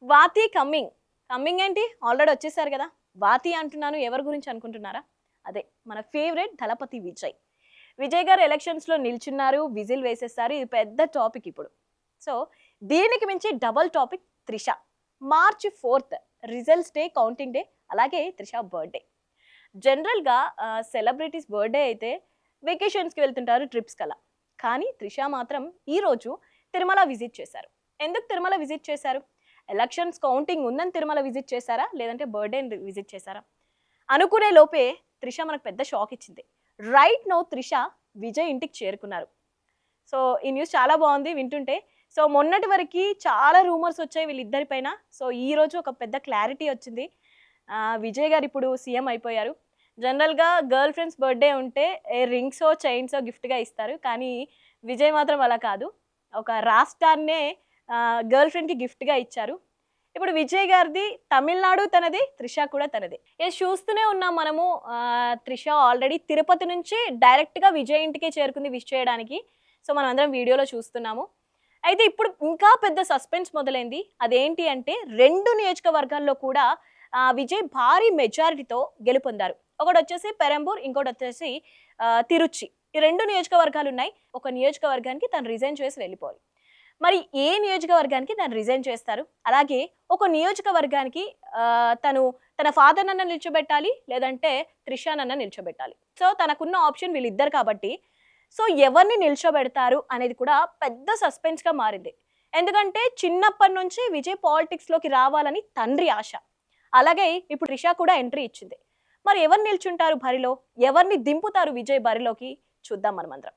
వాతి coming. Coming ఏంటి? Already వచ్చేసారు కదా! వాతి అంటున్నాను, ఎవరి గురించి అనుకుంటున్నారా? అదే మన ఫేవరెట్ దళపతి విజయ్. విజయ్ గారు ఎలక్షన్స్‌లో నిల్చున్నారు, విజిల్ వేసేసారు. ఇది పెద్ద టాపిక్ ఇప్పుడు. సో, దీనికి మించి double topic Trisha. March 4 results day, counting day, అలాగే త్రిష బర్త్‌డే. జనరల్‌గా సెలబ్రిటీస్ బర్త్‌డే అయితే వెకేషన్స్‌కి వెళ్తుంటారు ట్రిప్స్‌కలా. కానీ త్రిష మాత్రం ఈరోజు తిరుమల విజిట్ చేశారు. ఎందుకు తిరుమల విజిట్ చేశారు? ఎలక్షన్స్ కౌంటింగ్ ఉందని తిరుమల విజిట్ చేశారా? లేదంటే బర్త్‌డేని విజిట్ చేశారా? అనుకునే లోపే త్రిష మనకు పెద్ద షాక్ ఇచ్చింది. రైట్ నౌ త్రిష విజయ్ ఇంటికి చేరుకున్నారు. సో, ఈ న్యూస్ చాలా బాగుంది వింటుంటే. సో, మొన్నటి వరకి చాలా రూమర్స్ వచ్చాయి వీళ్ళిద్దరి పైన. సో, ఈరోజు ఒక పెద్ద క్లారిటీ వచ్చింది. విజయ్ గారు ఇప్పుడు సీఎం అయిపోయారు. జనరల్‌గా గర్ల్ ఫ్రెండ్స్ బర్త్‌డే ఉంటే రింగ్సో, చైన్సో గిఫ్ట్‌గా ఇస్తారు. కానీ విజయ్ మాత్రం అలా కాదు. ఒక రాష్ట్రాన్నే గర్ల్ ఫ్రెండ్‌కి గిఫ్ట్‌గా ఇచ్చారు. ఇప్పుడు విజయ్ గారిది తమిళనాడు తనది, త్రిష కూడా తనదే. చూస్తూనే ఉన్నాం మనము. త్రిష ఆల్రెడీ తిరుపతి నుంచి డైరెక్ట్‌గా విజయ్ ఇంటికే చేరుకుంది విష్ చేయడానికి. సో, మనమందరం వీడియోలో చూస్తున్నాము. అయితే ఇప్పుడు ఇంకా పెద్ద సస్పెన్స్ మొదలైంది. అదేంటి అంటే 2 నియోజకవర్గాల్లో కూడా విజయ్ భారీ మెజారిటీతో గెలుపొందారు. ఒకటొచ్చేసి పెరంబూర్, ఇంకోటొచ్చేసి తిరుచి. ఈ 2 నియోజకవర్గాలున్నాయి. ఒక నియోజకవర్గానికి తను రిజైన్ చేసి వెళ్ళిపోవాలి. మరి ఏ నియోజకవర్గానికి తను రిజైన్ చేస్తారు? అలాగే ఒక నియోజకవర్గానికి తన ఫాదర్‌నన్నా నిల్చోబెట్టాలి, లేదంటే త్రిషానన్నా నిల్చోబెట్టాలి. సో, తనకున్న ఆప్షన్ వీళ్ళిద్దరు కాబట్టి, సో, ఎవరిని నిల్చోబెడతారు అనేది కూడా పెద్ద సస్పెన్స్‌గా మారింది. ఎందుకంటే చిన్నప్పటి నుంచి విజయ్ పాలిటిక్స్‌లోకి రావాలని తండ్రి ఆశ. అలాగే ఇప్పుడు త్రిష కూడా ఎంట్రీ ఇచ్చింది. మరి ఎవరు నిల్చుంటారు బరిలో? ఎవరిని దింపుతారు విజయ్ బరిలోకి? చూద్దాం మనమందరం.